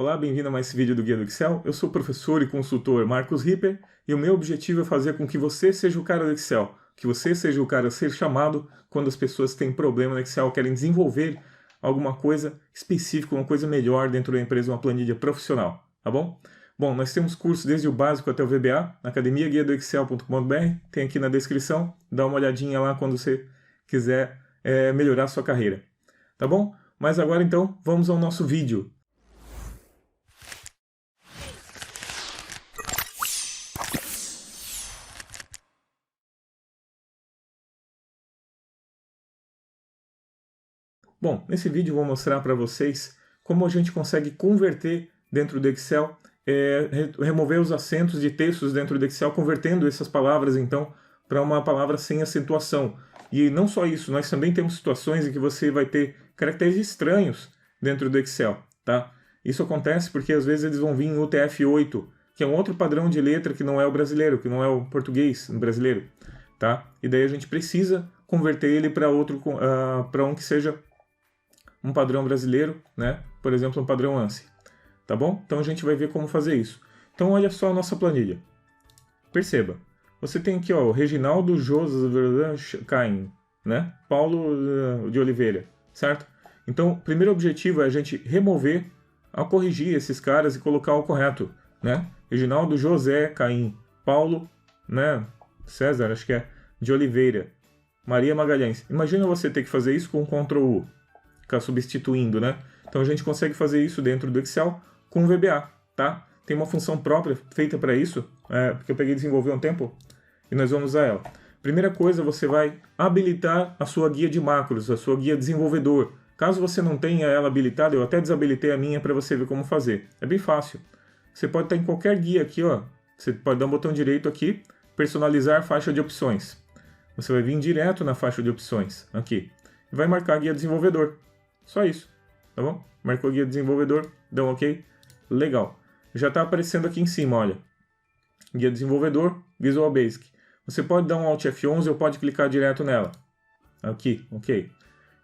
Olá, bem-vindo a mais esse vídeo do Guia do Excel. Eu sou o professor e consultor Marcos Ripper e o meu objetivo é fazer com que você seja o cara do Excel, que você seja o cara a ser chamado quando as pessoas têm problema no Excel, querem desenvolver alguma coisa específica, uma coisa melhor dentro da empresa, uma planilha profissional, tá bom? Bom, nós temos cursos desde o básico até o VBA, na academiaguiadoexcel.com.br, tem aqui na descrição, dá uma olhadinha lá quando você quiser melhorar a sua carreira, tá bom? Mas agora então, vamos ao nosso vídeo. Bom, nesse vídeo eu vou mostrar para vocês como a gente consegue converter dentro do Excel, remover os acentos de textos dentro do Excel, convertendo essas palavras então para uma palavra sem acentuação. E não só isso, nós também temos situações em que você vai ter caracteres estranhos dentro do Excel, tá? Isso acontece porque às vezes eles vão vir em UTF-8, que é um outro padrão de letra que não é o brasileiro, que não é o português brasileiro, tá? E daí a gente precisa converter ele para outro, para um que seja um padrão brasileiro, né? Por exemplo, um padrão ANSI, tá bom? Então a gente vai ver como fazer isso. Então olha só a nossa planilha. Perceba, você tem aqui ó, o Reginaldo José Caim, né? Paulo de Oliveira, certo? Então o primeiro objetivo é a gente remover, corrigir esses caras e colocar o correto, né? Reginaldo José Caim, Paulo, né? César, acho que é, de Oliveira, Maria Magalhães. Imagina você ter que fazer isso com Ctrl U. Ficar substituindo, né? Então a gente consegue fazer isso dentro do Excel com o VBA, tá? Tem uma função própria feita para isso, porque eu peguei e desenvolvi há um tempo, e nós vamos usar ela. Primeira coisa, você vai habilitar a sua guia de macros, a sua guia desenvolvedor. Caso você não tenha ela habilitada, eu até desabilitei a minha para você ver como fazer. É bem fácil. Você pode estar em qualquer guia aqui, ó. Você pode dar um botão direito aqui, personalizar faixa de opções. Você vai vir direto na faixa de opções, aqui, e vai marcar a guia desenvolvedor. Só isso, tá bom? Marcou guia desenvolvedor, dá um OK. Legal. Já está aparecendo aqui em cima, olha. Guia desenvolvedor, Visual Basic. Você pode dar um Alt F11 ou pode clicar direto nela. Aqui, OK.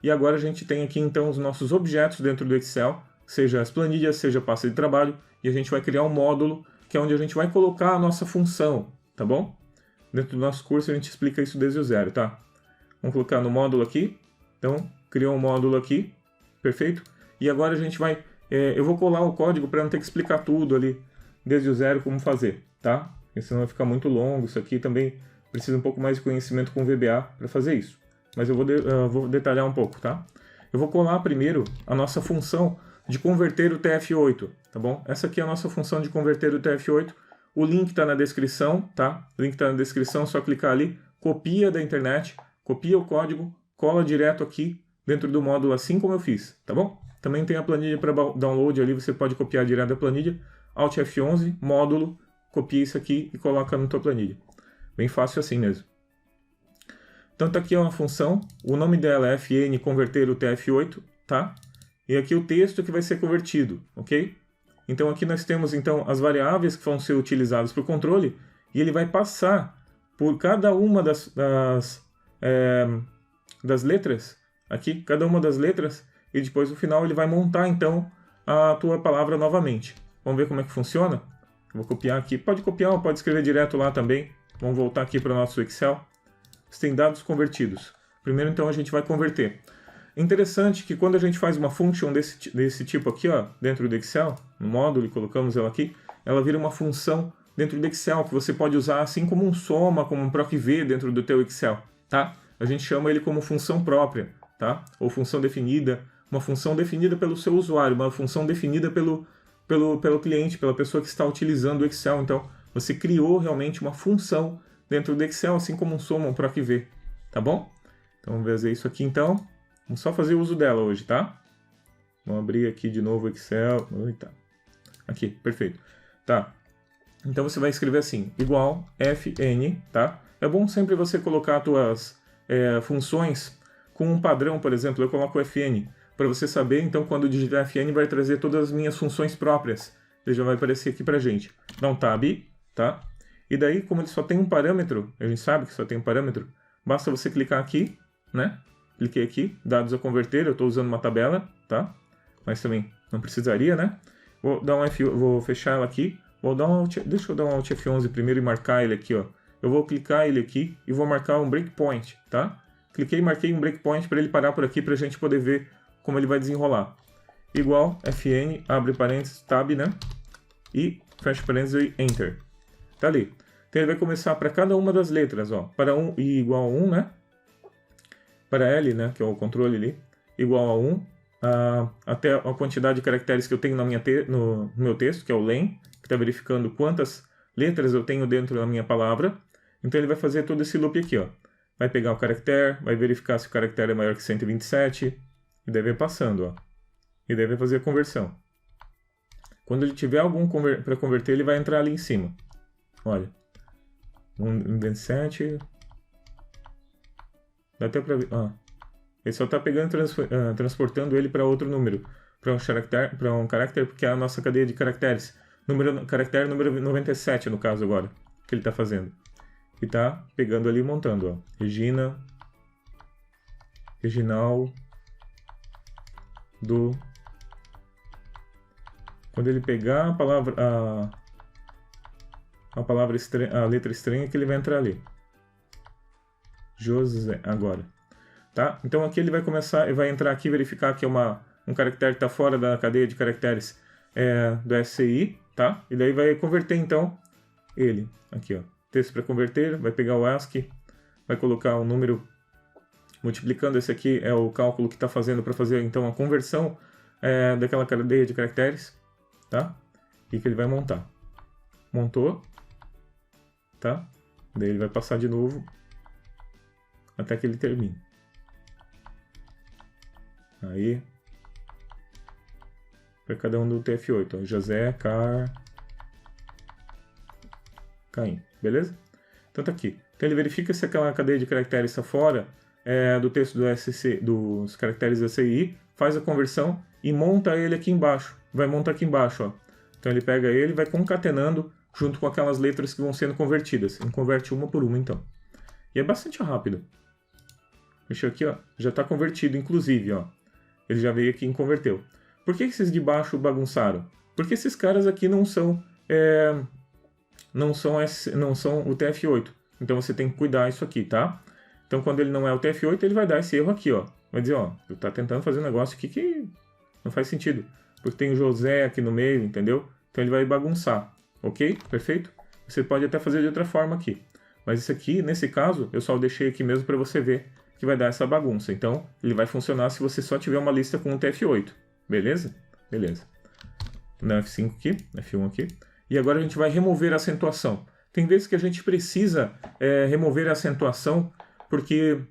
E agora a gente tem aqui então os nossos objetos dentro do Excel, seja as planilhas, seja a pasta de trabalho, e a gente vai criar um módulo, que é onde a gente vai colocar a nossa função, tá bom? Dentro do nosso curso a gente explica isso desde o zero, tá? Vamos colocar no módulo aqui. Então, criou um módulo aqui. Perfeito? E agora a gente vai... eu vou colar o código para não ter que explicar tudo ali, desde o zero, como fazer, tá? Porque senão vai ficar muito longo. Isso aqui também precisa um pouco mais de conhecimento com VBA para fazer isso. Mas eu vou detalhar um pouco, tá? Eu vou colar primeiro a nossa função de converter o TF8, tá bom? Essa aqui é a nossa função de converter o TF8. O link está na descrição, tá? O link está na descrição, só clicar ali, copia da internet, copia o código, cola direto aqui, dentro do módulo, assim como eu fiz, tá bom? Também tem a planilha para download ali, você pode copiar direto da planilha, Alt F11, módulo, copia isso aqui e coloca na tua planilha. Bem fácil assim mesmo. Então tá aqui uma função, o nome dela é fn converter o TF8, tá? E aqui o texto que vai ser convertido, ok? Então aqui nós temos então as variáveis que vão ser utilizadas para o controle e ele vai passar por cada uma das letras, aqui, cada uma das letras, e depois no final ele vai montar então a tua palavra novamente. Vamos ver como é que funciona? Eu vou copiar aqui, pode copiar ou pode escrever direto lá também. Vamos voltar aqui para o nosso Excel. Você tem dados convertidos. Primeiro então a gente vai converter. Interessante que quando a gente faz uma function desse tipo aqui, ó, dentro do Excel, no módulo, e colocamos ela aqui, ela vira uma função dentro do Excel, que você pode usar assim como um soma, como um proc-v dentro do teu Excel, tá? A gente chama ele como função própria, tá? Ou função definida, uma função definida pelo seu usuário, uma função definida pelo cliente, pela pessoa que está utilizando o Excel. Então, você criou realmente uma função dentro do Excel, assim como um soma, um proc-v, tá bom? Então, vamos fazer isso aqui então. Vamos só fazer uso dela hoje, tá? Vamos abrir aqui de novo o Excel. Eita. Aqui, perfeito. Tá. Então, você vai escrever assim, igual fn, tá? É bom sempre você colocar as tuas funções com um padrão, por exemplo, eu coloco fn, para você saber, então, quando digitar fn, vai trazer todas as minhas funções próprias. Ele já vai aparecer aqui pra gente. Dá um tab, tá? E daí, como ele só tem um parâmetro, a gente sabe que só tem um parâmetro, basta você clicar aqui, né? Cliquei aqui, dados a converter, eu estou usando uma tabela, tá? Mas também não precisaria, né? Vou fechar ela aqui. Deixa eu dar um Alt F11 primeiro e marcar ele aqui, ó. Eu vou clicar ele aqui e vou marcar um breakpoint, tá? Cliquei e marquei um breakpoint para ele parar por aqui para a gente poder ver como ele vai desenrolar. Igual Fn, abre parênteses, tab, né? E fecha parênteses e enter. Tá ali. Então ele vai começar para cada uma das letras, ó. Para 1 i igual a 1, né? Para L, né? Que é o controle ali, igual a 1. Até a quantidade de caracteres que eu tenho no meu texto, que é o len, que está verificando quantas letras eu tenho dentro da minha palavra. Então ele vai fazer todo esse loop aqui, ó. Vai pegar o caractere, vai verificar se o caractere é maior que 127, e daí vai passando, ó. E daí vai fazer a conversão. Quando ele tiver algum para converter, ele vai entrar ali em cima. Olha. 127. Dá até para ver. Ele só está pegando e transportando ele para outro número. Para um caractere, porque é a nossa cadeia de caracteres. Caractere número 97, no caso agora, que ele está fazendo. E está pegando ali e montando, ó. Regina. Reginal. Do. Quando ele pegar a letra estranha, que ele vai entrar ali. José, agora. Tá? Então aqui ele vai começar, vai entrar aqui e verificar que é um caractere que está fora da cadeia de caracteres do SCI, tá? E daí vai converter então ele. Aqui, ó. Texto para converter, vai pegar o ASCII, vai colocar o número multiplicando. Esse aqui é o cálculo que está fazendo para fazer então a conversão daquela cadeia de caracteres, tá? E que ele vai montar. Montou, tá? Daí ele vai passar de novo até que ele termine. Aí, para cada um do TF8, ó, José, Caim, beleza? Então tá aqui. Então ele verifica se aquela cadeia de caracteres está fora do texto dos caracteres da CI, faz a conversão e monta ele aqui embaixo. Vai montar aqui embaixo, ó. Então ele pega ele e vai concatenando junto com aquelas letras que vão sendo convertidas. Ele converte uma por uma, então. E é bastante rápido. Deixa eu aqui, ó. Já está convertido, inclusive, ó. Ele já veio aqui e converteu. Por que esses de baixo bagunçaram? Porque esses caras aqui não são o TF8. Então você tem que cuidar isso aqui, tá? Então quando ele não é o TF8, ele vai dar esse erro aqui, ó. Vai dizer, ó, tu tá tentando fazer um negócio aqui que não faz sentido. Porque tem o José aqui no meio, entendeu? Então ele vai bagunçar, ok? Perfeito? Você pode até fazer de outra forma aqui. Mas isso aqui, nesse caso, eu só deixei aqui mesmo para você ver que vai dar essa bagunça. Então, ele vai funcionar se você só tiver uma lista com um TF8. Beleza? Beleza. Na F5 aqui, F1 aqui. E agora a gente vai remover a acentuação. Tem vezes que a gente precisa remover a acentuação porque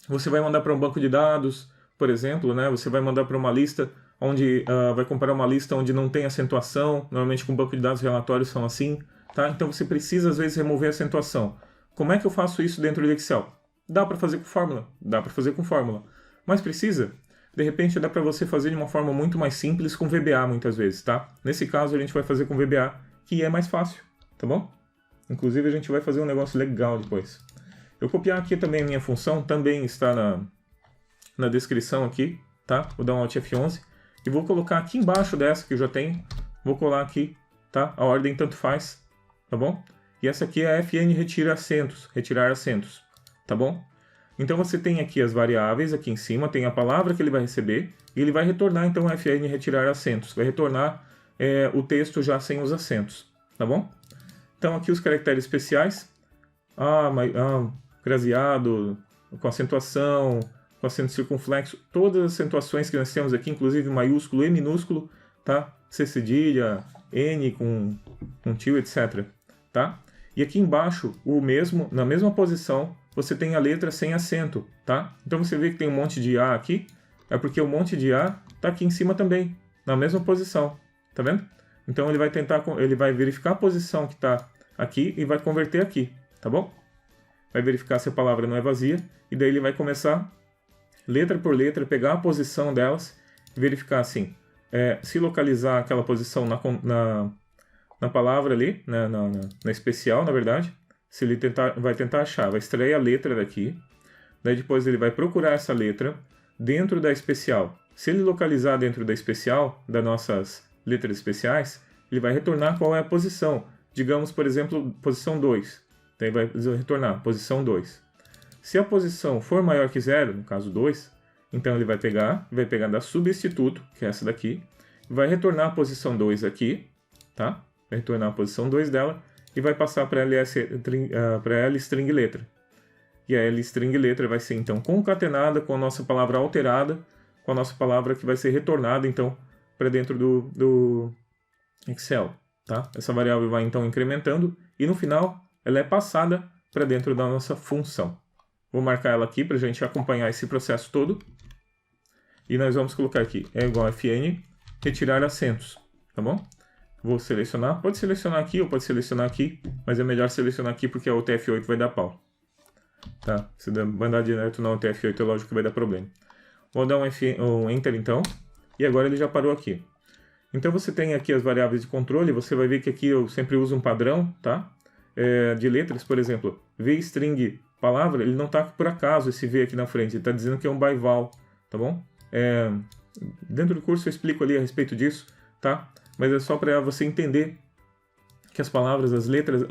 você vai mandar para um banco de dados, por exemplo, né? Você vai mandar para uma lista onde vai comparar uma lista onde não tem acentuação. Normalmente com banco de dados relatórios são assim, tá? Então você precisa às vezes remover a acentuação. Como é que eu faço isso dentro do Excel? Dá para fazer com fórmula, mas precisa? De repente dá para você fazer de uma forma muito mais simples com VBA muitas vezes, tá? Nesse caso a gente vai fazer com VBA, que é mais fácil, tá bom? Inclusive a gente vai fazer um negócio legal depois. Eu copiar aqui também a minha função, também está na descrição aqui, tá? Vou dar um Alt F11 e vou colocar aqui embaixo dessa que eu já tenho, vou colar aqui, tá? A ordem tanto faz, tá bom? E essa aqui é a Fn retirar acentos. Tá bom? Então você tem aqui as variáveis, aqui em cima tem a palavra que ele vai receber, e ele vai retornar então a Fn retirar acentos, vai retornar o texto já sem os acentos, tá bom? Então aqui os caracteres especiais, craseado, com acentuação, com acento circunflexo, todas as acentuações que nós temos aqui, inclusive maiúsculo e minúsculo, tá? C cedilha, N com tio, etc, tá? E aqui embaixo, na mesma posição, você tem a letra sem acento, tá? Então você vê que tem um monte de A aqui, é porque o monte de A está aqui em cima também, na mesma posição, tá vendo? Então ele vai verificar a posição que está aqui e vai converter aqui, tá bom? Vai verificar se a palavra não é vazia, e daí ele vai começar, letra por letra, pegar a posição delas, e verificar assim, se localizar aquela posição na palavra ali, na especial, na verdade, se ele vai tentar achar, vai extrair a letra daqui, daí depois ele vai procurar essa letra dentro da especial. Se ele localizar dentro da especial, das nossas letras especiais, ele vai retornar qual é a posição. Digamos, por exemplo, posição 2. Então ele vai retornar posição 2. Se a posição for maior que 0, no caso 2, então ele vai pegar da substituto, que é essa daqui, vai retornar a posição 2 aqui, tá? Vai retornar a posição 2 dela e vai passar para a L-string letra. E a L-string letra vai ser então concatenada com a nossa palavra alterada, com a nossa palavra que vai ser retornada então para dentro do Excel, tá? Essa variável vai então incrementando e no final ela é passada para dentro da nossa função. Vou marcar ela aqui para a gente acompanhar esse processo todo. E nós vamos colocar aqui, é igual a fn, retirar acentos, tá bom? Vou selecionar, pode selecionar aqui ou pode selecionar aqui, mas é melhor selecionar aqui porque a UTF-8 vai dar pau. Tá? Se mandar direto na UTF-8 é lógico que vai dar problema. Vou dar um Enter então, e agora ele já parou aqui. Então você tem aqui as variáveis de controle, você vai ver que aqui eu sempre uso um padrão, tá? De letras, por exemplo, vString palavra, ele não está por acaso esse V aqui na frente, ele está dizendo que é um byval, tá bom? Dentro do curso eu explico ali a respeito disso, tá? Mas é só para você entender que as palavras, as letras,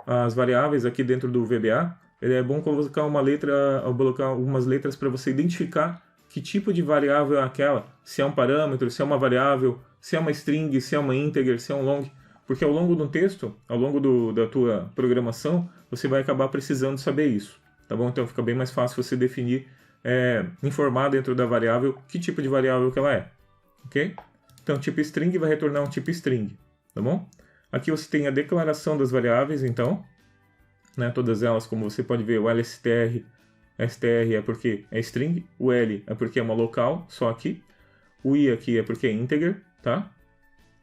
as variáveis aqui dentro do VBA, é bom colocar uma letra, ou colocar algumas letras para você identificar que tipo de variável é aquela, se é um parâmetro, se é uma variável, se é uma string, se é uma integer, se é um long, porque ao longo do texto, ao longo da tua programação, você vai acabar precisando saber isso, tá bom? Então fica bem mais fácil você definir, informar dentro da variável que tipo de variável que ela é, ok? Então tipo string vai retornar um tipo string, tá bom? Aqui você tem a declaração das variáveis, então, né, todas elas, como você pode ver, o LSTR, STR é porque é string, o L é porque é uma local, só aqui, o I aqui é porque é integer, tá?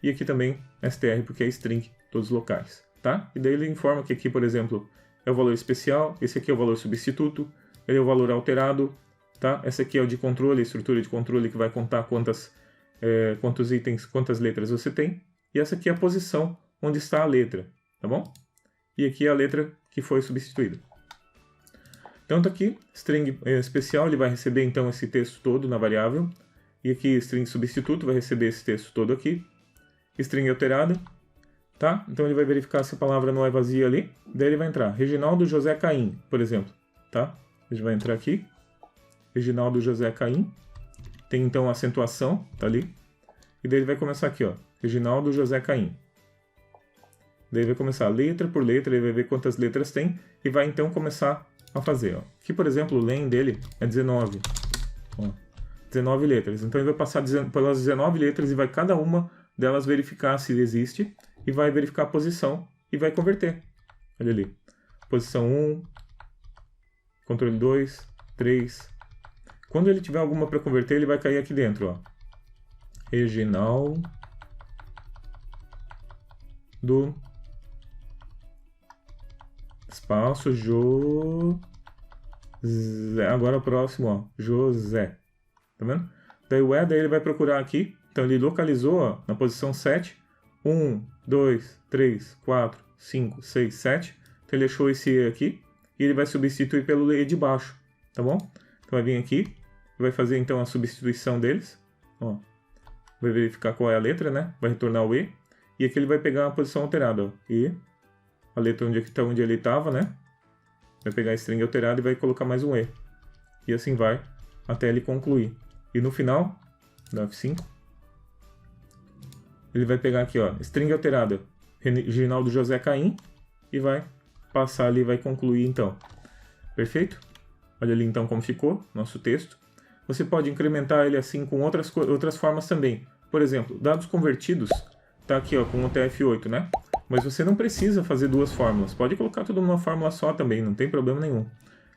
E aqui também STR porque é string, todos locais, tá? E daí ele informa que aqui, por exemplo, é o valor especial, esse aqui é o valor substituto, ele é o valor alterado, tá? Essa aqui é o de controle, a estrutura de controle que vai contar quantos itens, quantas letras você tem, e essa aqui é a posição onde está a letra, tá bom? E aqui é a letra que foi substituída. Então tá aqui, string especial, ele vai receber então esse texto todo na variável, e aqui string substituto vai receber esse texto todo aqui, string alterada, tá? Então ele vai verificar se a palavra não é vazia ali, daí ele vai entrar Reginaldo José Caim, por exemplo, tá? Ele vai entrar aqui, Reginaldo José Caim, tem então a acentuação, tá ali, e daí ele vai começar aqui, ó, Reginaldo José Caim. Daí vai começar letra por letra, ele vai ver quantas letras tem, e vai então começar a fazer, ó. Aqui, por exemplo, o len dele é 19, ó, 19 letras, então ele vai passar pelas 19 letras e vai cada uma delas verificar se existe, e vai verificar a posição, e vai converter, olha ali, posição 1, controle 2, 3, quando ele tiver alguma para converter, ele vai cair aqui dentro, ó, Reginaldo espaço José, agora o próximo, ó, José, tá vendo? Daí o daí ele vai procurar aqui, então ele localizou, ó, na posição 7, 1, 2, 3, 4, 5, 6, 7, então ele achou esse E aqui, e ele vai substituir pelo E de baixo, tá bom? Então vai vir aqui, vai fazer então a substituição deles, ó, vai verificar qual é a letra, né? Vai retornar o E, e aqui ele vai pegar a posição alterada, ó, E, a letra onde ele estava, né? Vai pegar a string alterada e vai colocar mais um E. E assim vai até ele concluir. E no final, da F5, ele vai pegar aqui, ó, string alterada, Reginaldo José Caim, e vai passar ali e vai concluir então. Perfeito? Olha ali então como ficou nosso texto. Você pode incrementar ele assim com outras formas também. Por exemplo, dados convertidos, tá aqui ó, com o TF8, né? Mas você não precisa fazer duas fórmulas. Pode colocar tudo numa fórmula só também, não tem problema nenhum.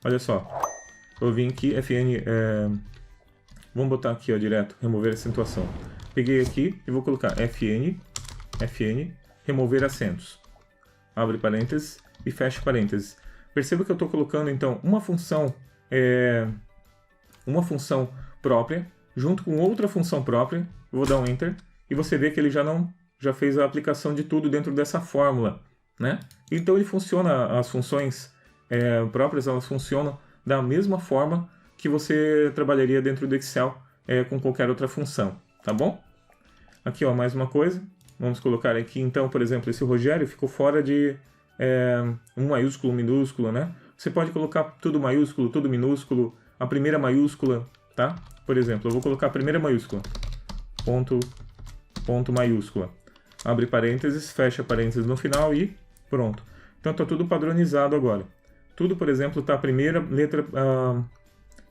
Olha só. Eu vim aqui, Fn... Vamos botar aqui, ó, direto, remover acentuação. Peguei aqui e vou colocar Fn, remover acentos. Abre parênteses e fecha parênteses. Perceba que eu estou colocando, então, uma função própria, junto com outra função própria. Vou dar um Enter. E você vê que ele já fez a aplicação de tudo dentro dessa fórmula, né? Então ele funciona, as funções próprias, elas funcionam da mesma forma que você trabalharia dentro do Excel com qualquer outra função, tá bom? Aqui, ó, mais uma coisa. Vamos colocar aqui, então, por exemplo, esse Rogério ficou fora de um maiúsculo, um minúsculo, né? Você pode colocar tudo maiúsculo, tudo minúsculo, a primeira maiúscula, tá? Por exemplo, eu vou colocar a primeira maiúscula, ponto maiúscula. Abre parênteses, fecha parênteses no final e pronto. Então está tudo padronizado agora. Tudo, por exemplo, tá a primeira letra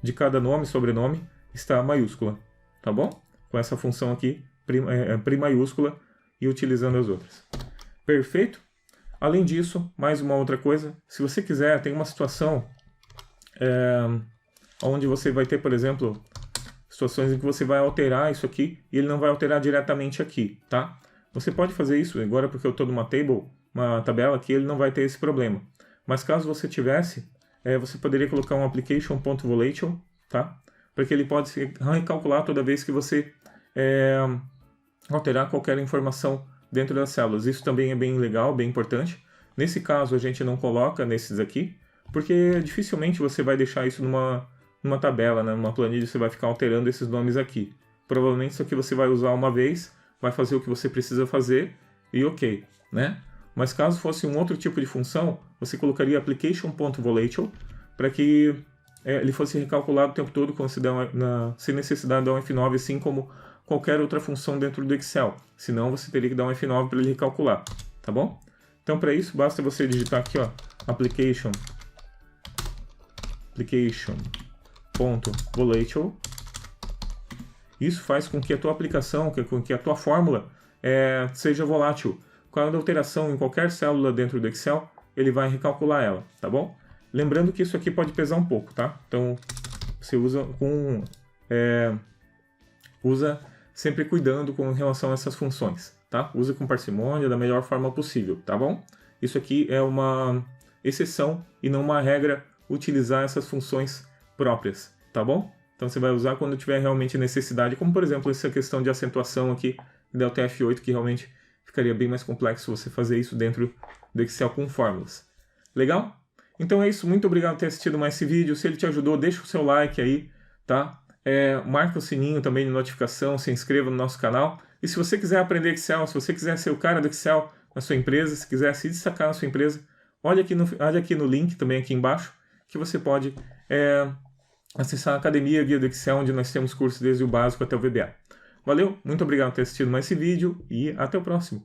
de cada nome, sobrenome, está maiúscula, tá bom? Com essa função aqui, primaiúscula, e utilizando as outras. Perfeito? Além disso, mais uma outra coisa, se você quiser, tem uma situação onde você vai ter, por exemplo, situações em que você vai alterar isso aqui e ele não vai alterar diretamente aqui, tá? Você pode fazer isso, agora porque eu estou numa uma tabela aqui, ele não vai ter esse problema. Mas caso você tivesse, você poderia colocar um application.volatile, tá? Para que ele pode se recalcular toda vez que você alterar qualquer informação dentro das células. Isso também é bem legal, bem importante. Nesse caso, a gente não coloca nesses aqui, porque dificilmente você vai deixar isso numa tabela, né? Numa planilha, você vai ficar alterando esses nomes aqui. Provavelmente isso aqui você vai usar uma vez, vai fazer o que você precisa fazer e ok, né? Mas caso fosse um outro tipo de função, você colocaria application.volatile para que ele fosse recalculado o tempo todo sem necessidade de dar um F9, assim como qualquer outra função dentro do Excel. Senão você teria que dar um F9 para ele recalcular, tá bom? Então para isso basta você digitar aqui, ó, application.volatile. Isso faz com que a tua aplicação, com que a tua fórmula seja volátil. Cada alteração em qualquer célula dentro do Excel, ele vai recalcular ela, tá bom? Lembrando que isso aqui pode pesar um pouco, tá? Então você usa sempre cuidando com relação a essas funções, tá? Usa com parcimônia, da melhor forma possível, tá bom? Isso aqui é uma exceção e não uma regra utilizar essas funções próprias, tá bom? Então você vai usar quando tiver realmente necessidade, como por exemplo essa questão de acentuação aqui da UTF-8, que realmente ficaria bem mais complexo você fazer isso dentro do Excel com fórmulas. Legal? Então é isso, muito obrigado por ter assistido mais esse vídeo. Se ele te ajudou, deixa o seu like aí, tá? Marca o sininho também de notificação, se inscreva no nosso canal. E se você quiser aprender Excel, se você quiser ser o cara do Excel na sua empresa, se quiser se destacar na sua empresa, olha aqui no link também aqui embaixo, que você pode acessar a Academia Guia do Excel, onde nós temos cursos desde o básico até o VBA. Valeu, muito obrigado por ter assistido mais esse vídeo e até o próximo.